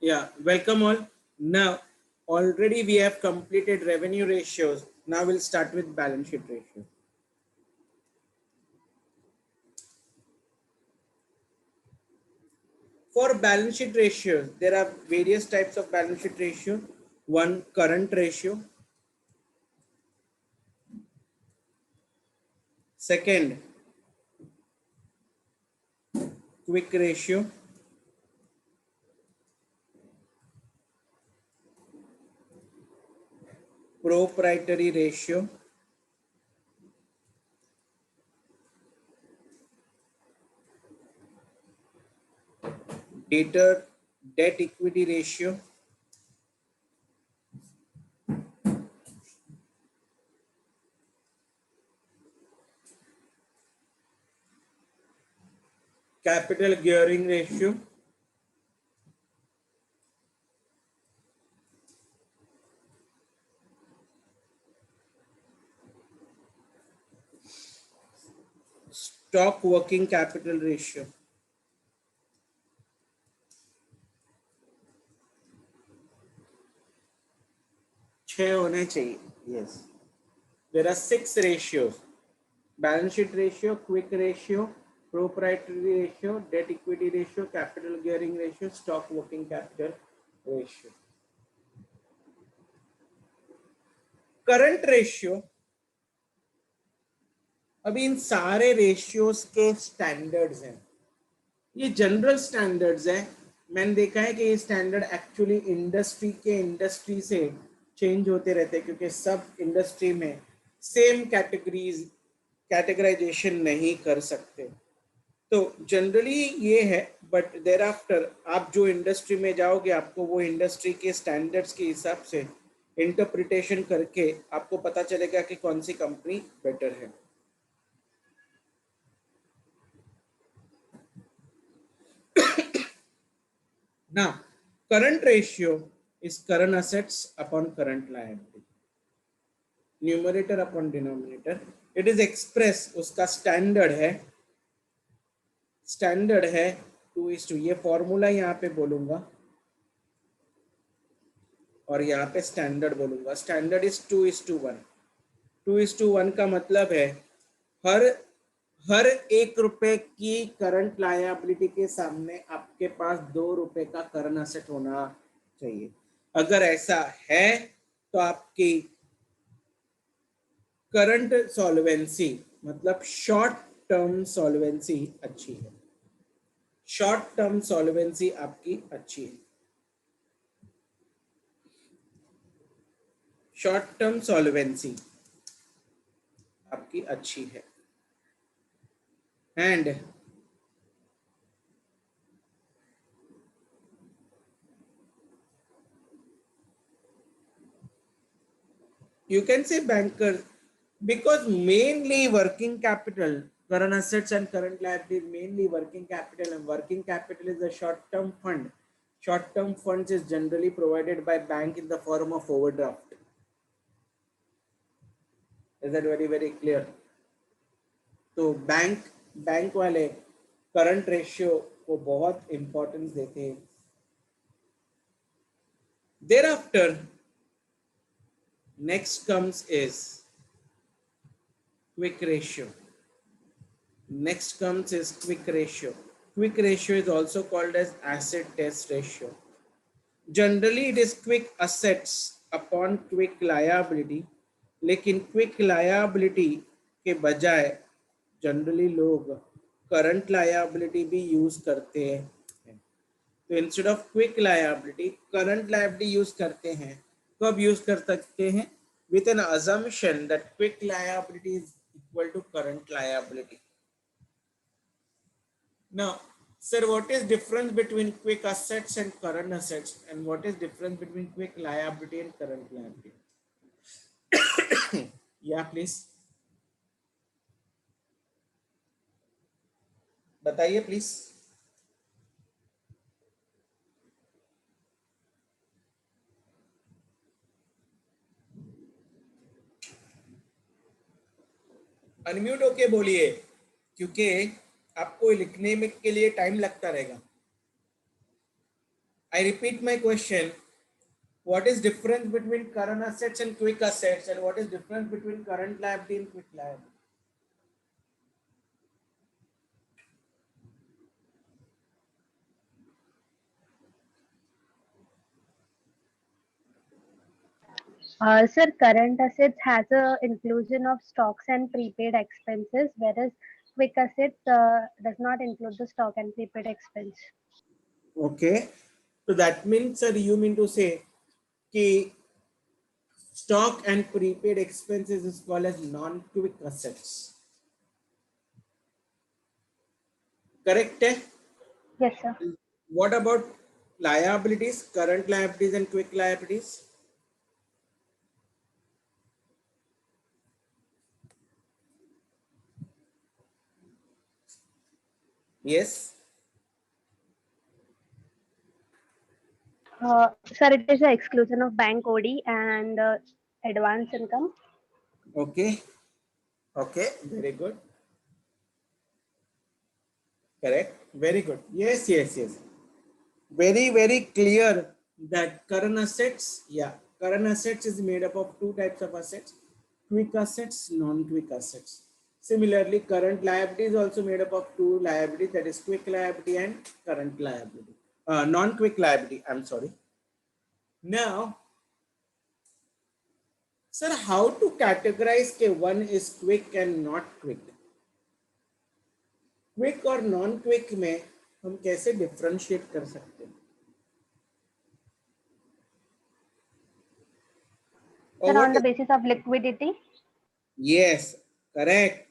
Yeah, welcome all. Now, already we have completed revenue ratios. Now we'll start with balance sheet ratio. For balance sheet ratios, there are various types of balance sheet ratio. One, current ratio. Second, quick ratio. Proprietary ratio. Debtor debt equity ratio. Capital gearing ratio. Stock working capital ratio. छह होने चाहिए. Yes. There are 6 ratios: balance sheet ratio, quick ratio, proprietary ratio, debt equity ratio, capital gearing ratio, stock working capital ratio. Current ratio, अभी इन सारे ratios के standards हैं. ये general standards हैं. मैंने देखा है कि ये स्टैंडर्ड एक्चुअली इंडस्ट्री से चेंज होते रहते हैं, क्योंकि सब इंडस्ट्री में सेम कैटेगराइजेशन नहीं कर सकते. तो जनरली ये है, बट देर आफ्टर आप जो इंडस्ट्री में जाओगे आपको वो इंडस्ट्री के स्टैंडर्ड्स के हिसाब से इंटरप्रिटेशन करके आपको पता चलेगा कि कौन सी कंपनी बेटर है. Now, current ratio is current assets upon current liability. Numerator upon denominator. It is express, उसका स्टैंडर्ड है 2:2. ये फॉर्मूला यहाँ पे बोलूंगा और यहाँ पे स्टैंडर्ड बोलूंगा. Standard is 2:1. 2:1 का मतलब है हर हर 1 रुपए की करंट लायबिलिटी के सामने आपके पास 2 रुपए का करंट असेट होना चाहिए. अगर ऐसा है तो आपकी करंट सॉल्वेंसी, मतलब शॉर्ट टर्म सॉल्वेंसी अच्छी है. शॉर्ट टर्म सॉल्वेंसी आपकी अच्छी है. शॉर्ट टर्म सॉल्वेंसी आपकी अच्छी है. And you can say banker, because mainly working capital, current assets and current liability, mainly working capital, and working capital is a short term fund. Short term funds is generally provided by bank in the form of overdraft. Is that very clear? तो bank वाले current ratio को बहुत importance देते हैं. Thereafter, next comes is quick ratio. Next comes is quick ratio. Quick ratio is also called as asset test ratio. Generally it is quick assets upon quick liability, लेकिन quick liability के बजाय generally लोग current liability भी use करते हैं. तो instead of quick liability current liability use करते हैं. कब यूज कर सकते हैं? With an assumption that quick liability is equal to current liability. Now, sir, what is difference between quick assets and current assets, and what is difference between quick liability and current liability? Yeah, please. बताइए please. Unmute होके बोलिए, क्योंकि आपको लिखने में के लिए time लगता रहेगा. I repeat my question. What is difference between current assets and quick assets, and what is difference between current liability and quick liability? Sir, current assets has a inclusion of stocks and prepaid expenses, whereas quick assets does not include the stock and prepaid expense. Okay, so that means, sir, you mean to say कि stock and prepaid expenses is called as non-quick assets. Correct? Yes, sir. What about liabilities, current liabilities and quick liabilities? Yes. Sir, it is the exclusion of bank OD and advance income. Okay. Okay. Very good. Correct. Very good. Yes, yes, yes. Very, very clear that current assets, yeah, current assets is made up of two types of assets, quick assets, non-quick assets. Similarly, current liability is also made up of two liabilities, that is quick liability and current liability. Non-quick liability, I'm sorry. Now, sir, how to categorize कि one is quick and not quick? Quick और non-quick में हम कैसे differentiate कर सकते हैं? Or Sir, what on the is? basis of liquidity. Yes, correct.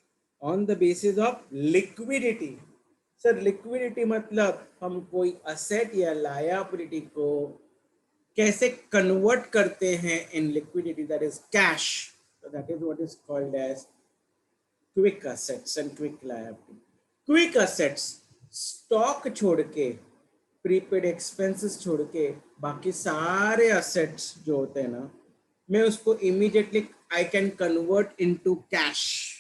On the basis of liquidity. Sir liquidity मतलब हम कोई असेट या लायबिलिटी को कैसे कन्वर्ट करते हैं in liquidity, that is cash. That is what is called as quick assets and quick liability. Quick assets stock छोड़ के, प्रीपेड एक्सपेंसेस छोड़ के, बाकी सारे असेट्स जो होते हैं ना, मैं उसको immediately I can convert into cash.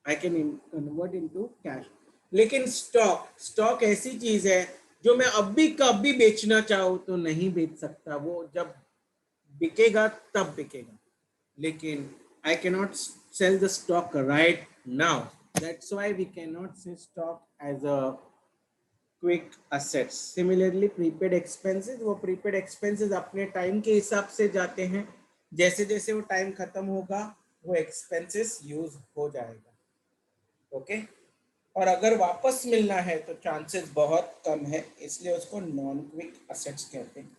I can convert into cash. लेकिन स्टॉक ऐसी चीज है जो मैं अभी कभी बेचना चाहूँ तो नहीं बेच सकता, वो जब बिकेगा तब बिकेगा. लेकिन I cannot sell the stock right now. That's why we cannot say stock as a quick assets. Similarly, prepaid expenses, वो prepaid expenses अपने टाइम के हिसाब से जाते हैं. जैसे जैसे वो टाइम खत्म होगा वो expenses यूज हो जाएगा. ओके और अगर वापस मिलना है तो चांसेस बहुत कम है, इसलिए उसको नॉन क्विक असेट्स कहते हैं.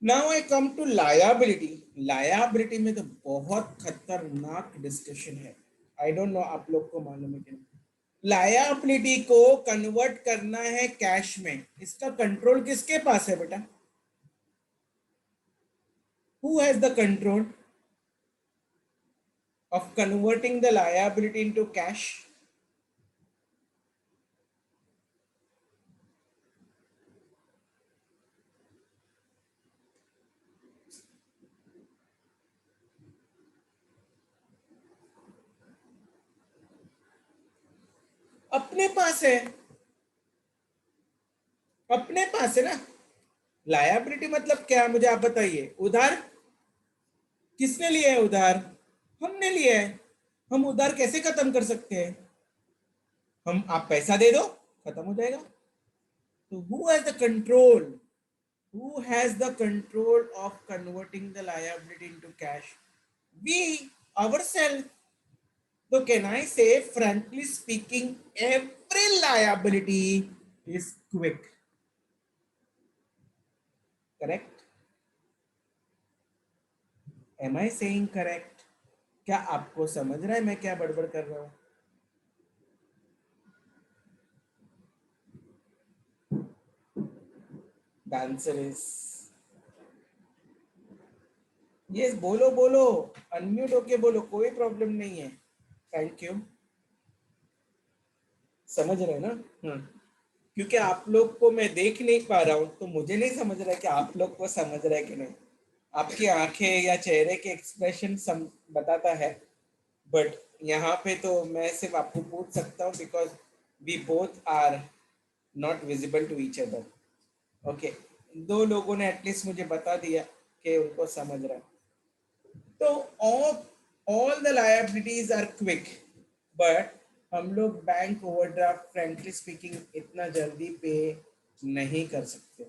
Now I come to liability. Liability में तो बहुत खतरनाक डिस्कशन है. आई डोंट नो आप लोग को मालूम है कि नहीं. लायबिलिटी को कन्वर्ट करना है कैश में, इसका कंट्रोल किसके पास है बेटा? Who has the control of converting the liability into cash? अपने पास है, अपने पास है ना. लायबिलिटी मतलब क्या, मुझे आप बताइए. उधार किसने लिया है? उधार हमने लिया है. हम उधार कैसे खत्म कर सकते हैं? हम आप पैसा दे दो, खत्म हो जाएगा. तो who has the control, who has the control of converting the liability into cash? We ourselves. So can I say, frankly speaking, every liability is quick. Correct? Am I saying correct? क्या आपको समझ रहा है मैं क्या बड़बड़ कर रहा हूं? The answer is yes. बोलो बोलो, अनम्यूट होके बोलो, कोई प्रॉब्लम नहीं है. Thank you. समझ रहे हैं ना? क्योंकि आप लोग को मैं देख नहीं पा रहा हूं तो मुझे नहीं समझ रहा है कि आप लोग को समझ रहा है कि नहीं. आपकी आंखें या चेहरे के एक्सप्रेशन बताता है. बट यहाँ पे तो मैं सिर्फ आपको पूछ सकता हूँ because we both are not visible to each other. Okay, दो लोगों ने एटलीस्ट मुझे बता दिया कि उनको समझ रहा है। तो all the liabilities are quick, but हम लोग बैंक ओवरड्राफ्ट फ्रेंकली स्पीकिंग इतना जल्दी पे नहीं कर सकते।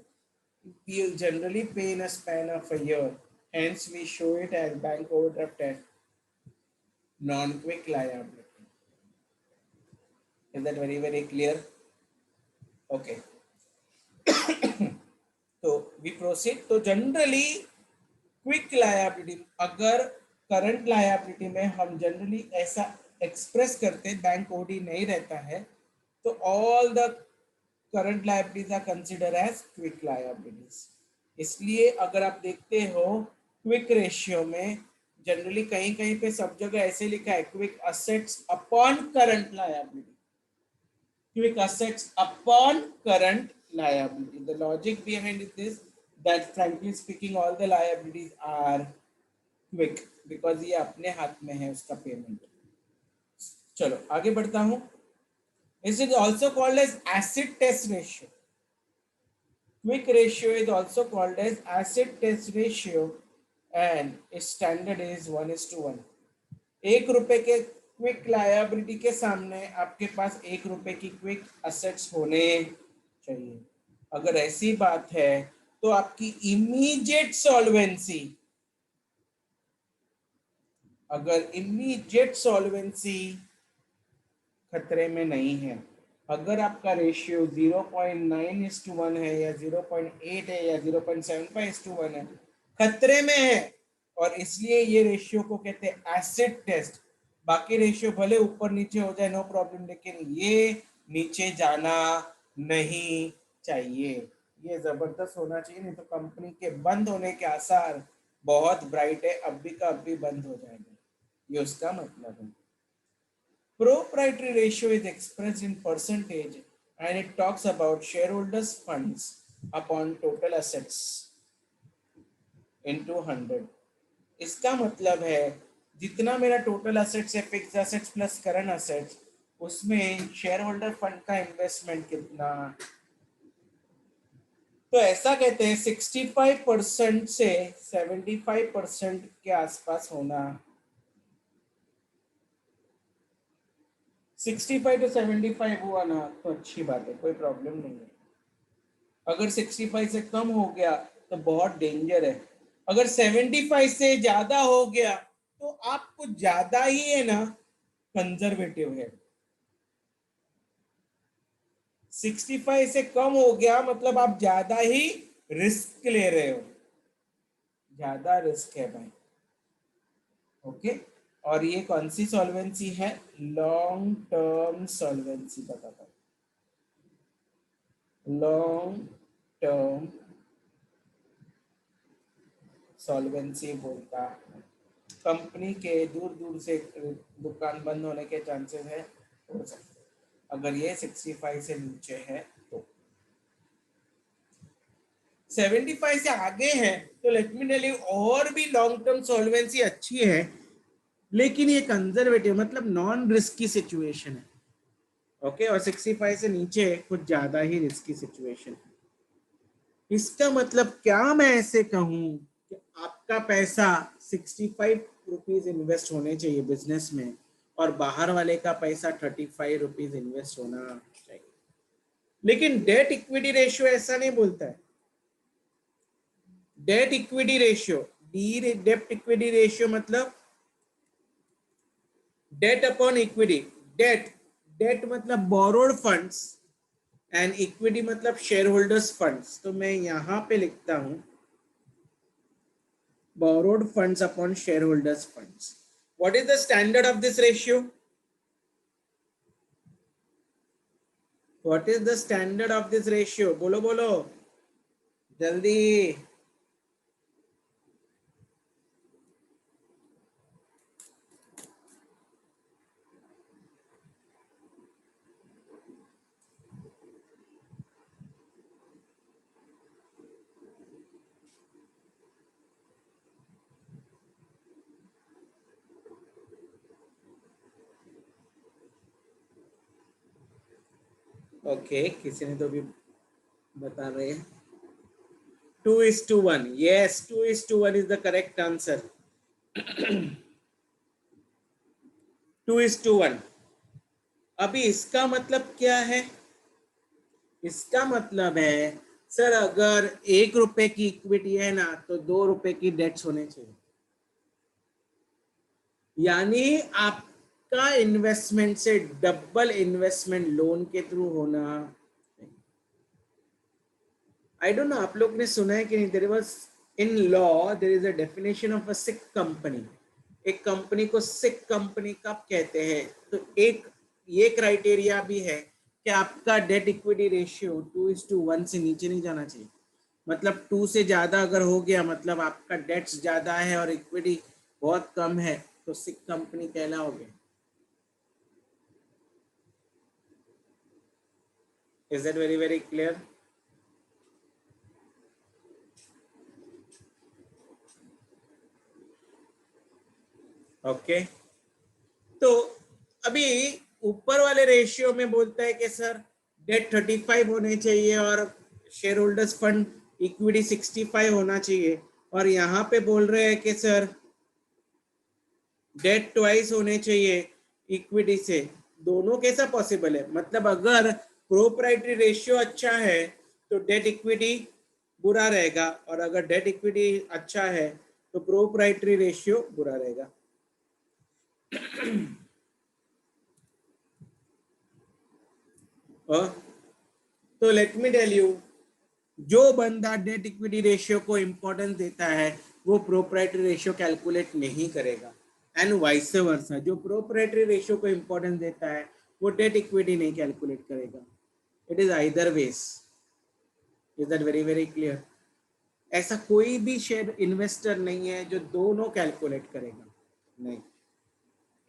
We generally pay in a span of a year, hence we show it as bank overdraft as non-quick liability. Is that very clear? Okay. तो we proceed. तो generally क्विक लायबिलिटी, अगर current liability में हम generally ऐसा express करते, bank OD नहीं रहता है, तो all the current liabilities are consider as quick liabilities. इसलिए अगर आप देखते हो क्विक रेशियो में जनरली कहीं कहीं पे सब जगह ऐसे लिखा है quick assets upon current liability, quick assets upon current liability. The logic behind it is that frankly speaking all the liabilities are quick because ये अपने हाथ में है उसका पेमेंट। चलो आगे बढ़ता हूँ। This is also called as acid test ratio. Quick ratio is also called as acid test ratio and its standard is 1:1। 1 रुपए के क्विक लायबिलिटी के सामने आपके पास 1 रुपए की क्विक असेट्स होने चाहिए। अगर ऐसी बात है तो आपकी इमीडिएट सॉल्वेंसी, अगर इमीडिएट सॉल्वेंसी खतरे में नहीं है, अगर आपका रेशियो 0.9:1 है या 0.8 है या 0.75:1 है, खतरे में है, और इसलिए ये रेशियो को कहते हैं एसिड टेस्ट। बाकी रेशियो भले ऊपर नीचे हो जाए नो प्रॉब्लम, लेकिन ये नीचे जाना नहीं चाहिए, ये जबरदस्त होना चाहिए, नहीं तो कंपनी के बंद होने के आसार बहुत ब्राइट है, अब भी का अब भी बंद हो जाएगा, ये उसका मतलब है। Proprietary ratio is expressed in percentage and it talks about shareholders funds upon total assets into 100। इसका मतलब है जितना मेरा टोटल असेट्स है, fix assets plus current assets, उसमें शेयर होल्डर फंड का इन्वेस्टमेंट कितना, तो ऐसा कहते हैं 65% से 75% के आसपास होना। 65 to 75 हुआ ना तो अच्छी बात है, कोई प्रॉब्लम नहीं है। अगर 65 से कम हो गया तो बहुत डेंजर है। अगर 75 से ज्यादा हो गया तो आप कुछ ज्यादा ही है ना कंजर्वेटिव है। 65 से कम हो गया मतलब आप ज्यादा ही रिस्क ले रहे हो, ज्यादा रिस्क है भाई। ओके, और ये कौन सी सॉल्वेंसी है? लॉन्ग टर्म सॉल्वेंसी बताता हूँ। लॉन्ग टर्म सॉल्वेंसी बोलता है कंपनी के दूर दूर से दुकान बंद होने के चांसेस है, हो सकते हैं अगर ये 65 से नीचे है। तो 75 से आगे है तो लेट मी टेल यू और भी लॉन्ग टर्म सॉल्वेंसी अच्छी है, लेकिन ये कंजर्वेटिव मतलब नॉन रिस्की सिचुएशन है। ओके, और 65 से नीचे कुछ ज्यादा ही रिस्की सिचुएशन है। इसका मतलब क्या मैं ऐसे कहूं कि आपका पैसा 65 रुपीज इन्वेस्ट होने चाहिए बिजनेस में और बाहर वाले का पैसा 35 रुपीज इन्वेस्ट होना चाहिए, लेकिन डेट इक्विटी रेशियो ऐसा नहीं बोलता है। Debt equity ratio, D debt equity ratio मतलब debt upon equity. Debt, debt मतलब बोरोड फंड्स एंड इक्विटी मतलब शेयर होल्डर्स फंड्स। तो मैं यहां पे लिखता हूं borrowed funds upon shareholders funds। What is the standard of this ratio? What is the standard of this ratio? बोलो बोलो जल्दी। ओके, किसी ने तो भी बता रहे हैं 2:1. Yes, 2:1 is the correct answer. 2:1. अभी इसका मतलब क्या है? इसका मतलब है सर अगर 1 रुपए की इक्विटी है ना तो 2 रुपए की डेट्स होने चाहिए, यानी आपका इन्वेस्टमेंट से डबल इन्वेस्टमेंट लोन के थ्रू होना। आई डोंट नो आप लोग ने सुना है कि नहीं, there was in law there is a definition of a sick company. एक कंपनी को सिक कंपनी कब कहते हैं? तो एक ये क्राइटेरिया भी है कि आपका डेट इक्विटी रेशियो 2:1 से नीचे नहीं जाना चाहिए। मतलब 2 से ज्यादा अगर हो गया मतलब आपका डेट्स ज्यादा है और इक्विटी बहुत कम है तो सिक कंपनी कहलाओगे। Is that very very clear? Okay, तो अभी ऊपर वाले रेशियो में बोलता है कि सर डेट 35 होने चाहिए और शेयर होल्डर्स फंड इक्विटी 65 होना चाहिए, और यहाँ पे बोल रहे हैं कि सर डेट ट्वाइस होने चाहिए इक्विटी से। दोनों कैसा पॉसिबल है? मतलब अगर प्रोप्राइटरी रेशियो अच्छा है तो डेट इक्विटी बुरा रहेगा, और अगर डेट इक्विटी अच्छा है तो प्रोप्राइटरी रेशियो बुरा रहेगा। तो लेट मी टेल यू, जो बंदा डेट इक्विटी रेशियो को इंपॉर्टेंस देता है वो प्रोप्राइटरी रेशियो कैलकुलेट नहीं करेगा, एंड वाइस वर्सा जो प्रोप्राइटरी रेशियो को इंपॉर्टेंस देता है वो डेट इक्विटी नहीं कैलकुलेट करेगा। It is either ways. Is that very very clear? ऐसा कोई भी शेयर इन्वेस्टर नहीं है जो दोनों कैलकुलेट करेगा, नहीं।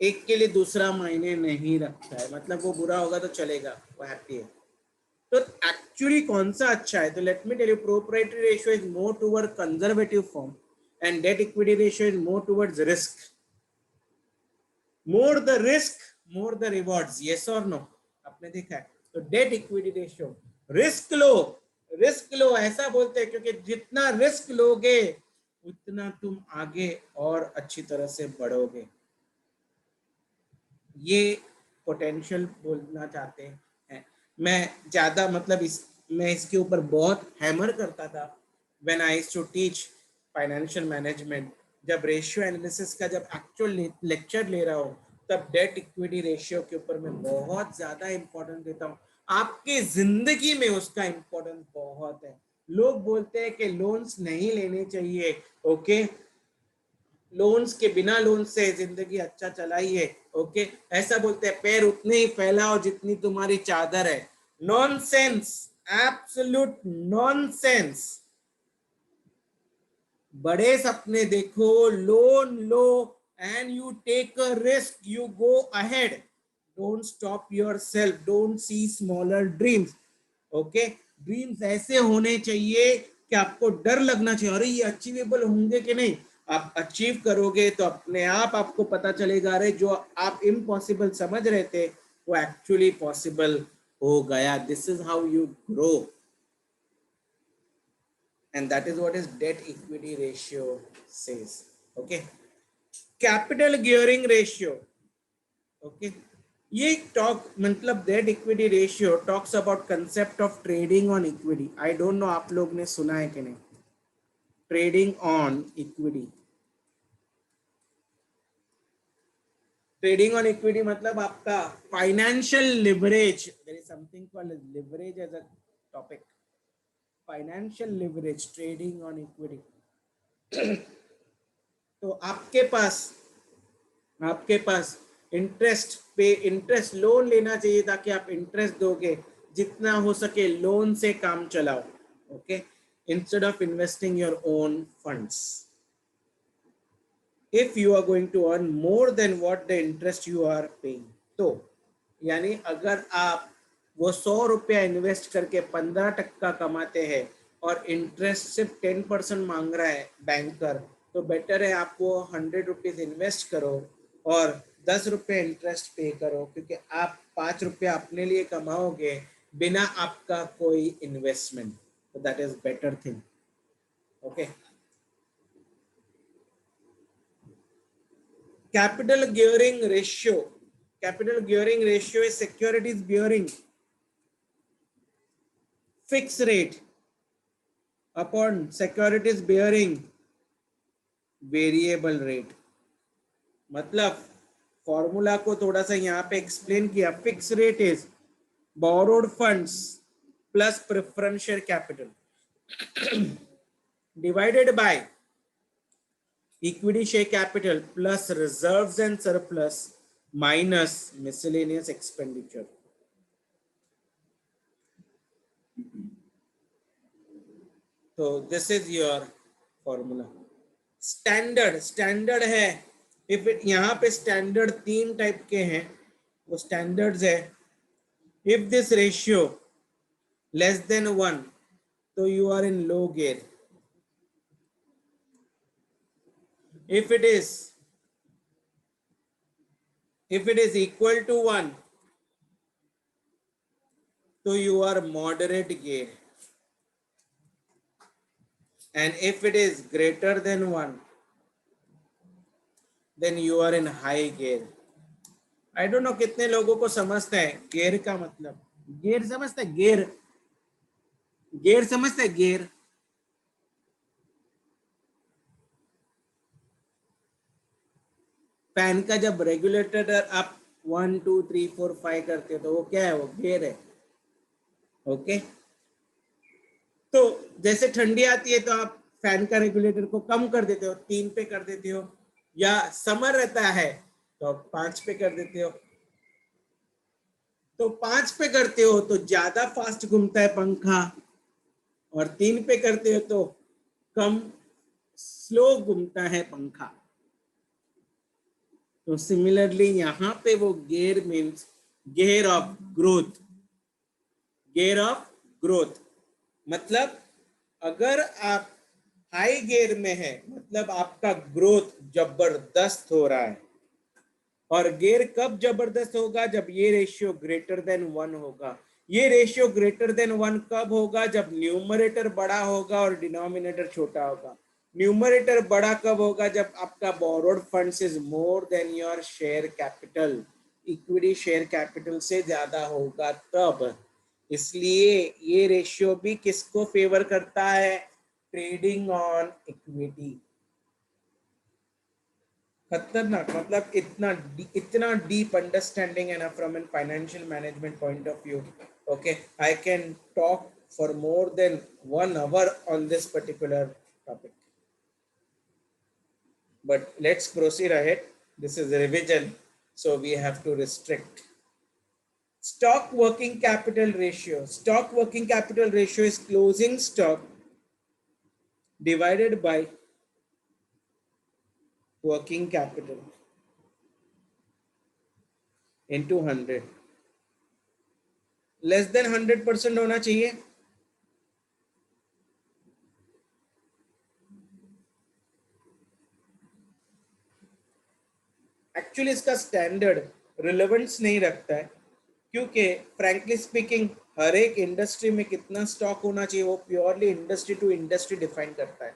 एक के लिए दूसरा मायने नहीं रखता है, मतलब वो बुरा होगा तो चलेगा, वो हैप्पी है। तो एक्चुअली कौन सा अच्छा है? तो let me tell you, proprietary ratio is more toward conservative form and debt equity ratio is more towards risk. More the risk more the rewards, yes और नो? आपने देखा है? तो debt equity ratio, risk low, risk low ऐसा बोलते हैं क्योंकि जितना रिस्क लोगे उतना तुम आगे और अच्छी तरह से बढ़ोगे। ये पोटेंशियल बोलना चाहते हैं। मैं ज्यादा मतलब मैं इसके ऊपर बहुत हैमर करता था when I used to teach financial management. जब रेशियो एनालिसिस का जब एक्चुअल लेक्चर ले रहा हूँ तब डेट इक्विटी रेशियो के ऊपर मैं बहुत ज्यादा इंपॉर्टेंस देता हूँ। आपकी जिंदगी में उसका इंपॉर्टेंस बहुत है। लोग बोलते हैं कि लोन्स नहीं लेने चाहिए, ओके, लोन्स के बिना लोन से जिंदगी अच्छा चलाइए, ओके, ऐसा बोलते हैं। पैर उतने ही फैलाओ जितनी तुम्हारी चादर है। Nonsense, absolute nonsense. बड़े सपने देखो, लोन लो and you take a risk, you go ahead, don't stop yourself, don't see smaller dreams, okay. Dreams ऐसे होने चाहिए कि आपको डर लगना चाहिए, अरे ये अचीवेबल होंगे कि नहीं। आप अचीव करोगे तो अपने आप आपको पता चलेगा अरे जो आप इम्पॉसिबल समझ रहे थे वो एक्चुअली पॉसिबल हो गया। This is how you grow, and that is what is debt equity ratio says, okay. Capital gearing ratio, okay, ये टॉक मतलब debt equity ratio talks about concept of trading on equity. I don't know आप लोग ने सुना है कि नहीं, trading on equity. Trading on equity मतलब आपका financial leverage, there is something called leverage as a topic, financial leverage, trading on equity. तो आपके पास इंटरेस्ट लोन लेना चाहिए ताकि आप इंटरेस्ट दोगे, जितना हो सके लोन से काम चलाओ, okay, instead of investing your own funds. If you are going to earn more than what the interest you are paying, तो यानी अगर आप वो 100 रुपया इन्वेस्ट करके 15% कमाते हैं और इंटरेस्ट सिर्फ 10% मांग रहा है बैंकर, तो बेटर है आप वो 100 रुपीज इन्वेस्ट करो और 10 रुपये इंटरेस्ट पे करो, क्योंकि आप 5 रुपया अपने लिए कमाओगे बिना आपका कोई इन्वेस्टमेंट, तो that is better thing. Okay, capital gearing ratio, capital gearing ratio is securities bearing fixed rate upon securities bearing variable rate। मतलब फॉर्मूला को थोड़ा सा यहाँ पे एक्सप्लेन किया। Fix rate is borrowed funds plus preferential capital divided by equity share capital plus reserves and surplus minus miscellaneous expenditure. तो this is your formula. Standard है, if यहाँ पे स्टैंडर्ड तीन टाइप के हैं, वो स्टैंडर्ड्स है। If this ratio less than 1 तो you are in low gear. if it is equal to 1 तो you are moderate gear, and if it is greater than 1 then you are in high gear। I don't know कितने लोगों को समझता है gear का मतलब। Gear समझता है? गेयर, गेयर समझता है? गेयर फैन का जब रेगुलेटर आप 1 2 3 4 5 करते हो तो वो क्या है? वो गेयर है। ओके, तो जैसे ठंडी आती है तो आप फैन का रेगुलेटर को कम कर देते हो, 3 पे कर देते हो, या समर रहता है तो आप 5 पे कर देते हो। तो 5 पे करते हो तो ज्यादा फास्ट घूमता है पंखा, और 3 पे करते हो तो कम स्लो घूमता है पंखा। तो सिमिलरली यहाँ पे वो gear means gear of growth. Gear of growth मतलब अगर आप हाई गियर में है मतलब आपका ग्रोथ जबरदस्त हो रहा है। और गियर कब जबरदस्त होगा? जब ये रेशियो ग्रेटर देन 1 होगा। ये रेशियो ग्रेटर देन 1 कब होगा? जब न्यूमरेटर बड़ा होगा और डिनोमिनेटर छोटा होगा। न्यूमरेटर बड़ा कब होगा? जब आपका borrowed funds is more than your share capital, equity share capital से ज्यादा होगा तब। इसलिए ये रेशियो भी किसको फेवर करता है? Trading on equity. खतरनाक मतलब इतना डीप अंडरस्टैंडिंग है ना from an financial management point of view. Okay, I can talk for more than 1 hour on this particular topic, but let's proceed ahead. This is a revision, so we have to restrict. Stock working capital ratio. Stock working capital ratio is closing stock divided by working capital into 100। Less than 100% होना चाहिए। Actually इसका standard relevance नहीं रखता है, क्योंकि frankly speaking हर एक industry में कितना स्टॉक होना चाहिए वो purely industry to industry define करता है।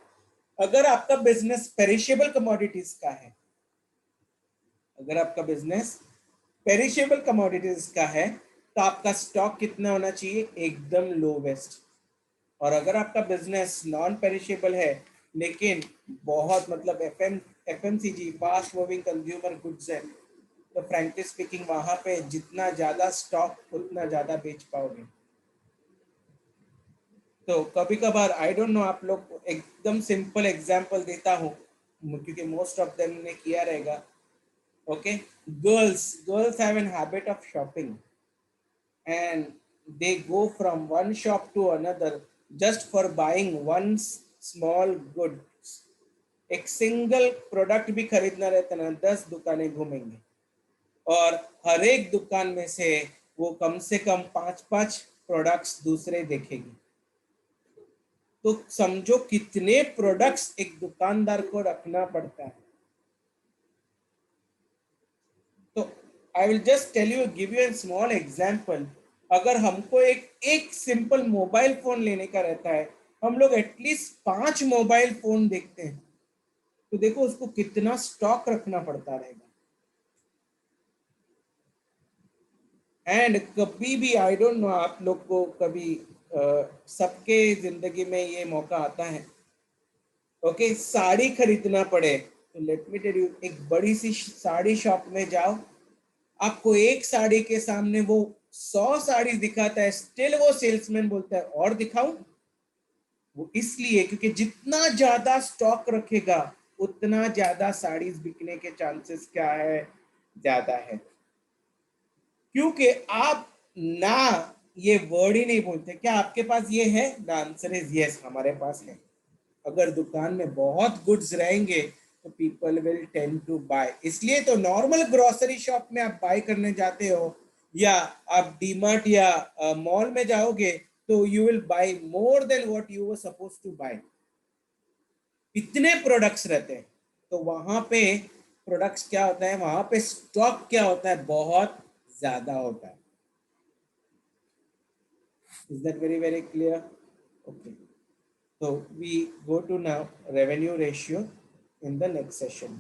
अगर आपका बिजनेस पेरिशेबल कमोडिटीज का है, अगर आपका बिजनेस पेरिशेबल कमोडिटीज का है तो आपका स्टॉक कितना होना चाहिए? एकदम लोवेस्ट। और अगर आपका बिजनेस नॉन पेरिशेबल है लेकिन बहुत मतलब FMCG fast moving consumer goods है, तो फ्रैंकली स्पीकिंग वहां पे जितना ज्यादा स्टॉक उतना ज्यादा बेच पाओगे। तो कभी कभार आई डोंट नो, आप लोग को एकदम सिंपल एग्जांपल देता हूँ क्योंकि मोस्ट ऑफ देम ने किया रहेगा। Okay, girls have an habit of shopping and they go from one shop to another just for buying one small goods। एक सिंगल प्रोडक्ट भी खरीदना रहता ना 10 दुकानें घूमेंगे, और हर एक दुकान में से वो कम से कम 5-5 प्रोडक्ट्स दूसरे देखेगी। तो समझो कितने प्रोडक्ट्स एक दुकानदार को रखना पड़ता है। तो I will just tell you, give you a small example। अगर हमको एक सिंपल मोबाइल फोन लेने का रहता है, हम लोग एटलीस्ट 5 मोबाइल फोन देखते हैं, तो देखो उसको कितना स्टॉक रखना पड़ता रहेगा। एंड कभी भी, आई डोंट नो आप लोग को कभी सबके जिंदगी में ये मौका आता है, ओके, साड़ी खरीदना पड़े, तो लेट मी टेल यू, एक बड़ी सी साड़ी शॉप में जाओ, आपको एक साड़ी के सामने वो 100 साड़ी दिखाता है, स्टिल वो सेल्समैन बोलता है और दिखाऊं। वो इसलिए क्योंकि जितना ज्यादा स्टॉक रखेगा उतना ज्यादा साड़ीज बिकने के चांसेस क्या है, ज्यादा है। क्योंकि आप ना ये वर्ड ही नहीं बोलते, क्या आपके पास ये है? द आंसर इज यस, हमारे पास है। अगर दुकान में बहुत गुड्स रहेंगे तो people will tend to buy. इसलिए तो नॉर्मल ग्रोसरी शॉप में आप बाय करने जाते हो, या आप डीमार्ट या मॉल में जाओगे, तो you will buy more than what you were suppose to buy. इतने प्रोडक्ट्स रहते हैं, तो वहां पे प्रोडक्ट्स क्या होता है, वहां पे स्टॉक क्या होता है, बहुत ज्यादा होता है। Is that very very clear? Okay, so we go to now revenue ratio in the next session.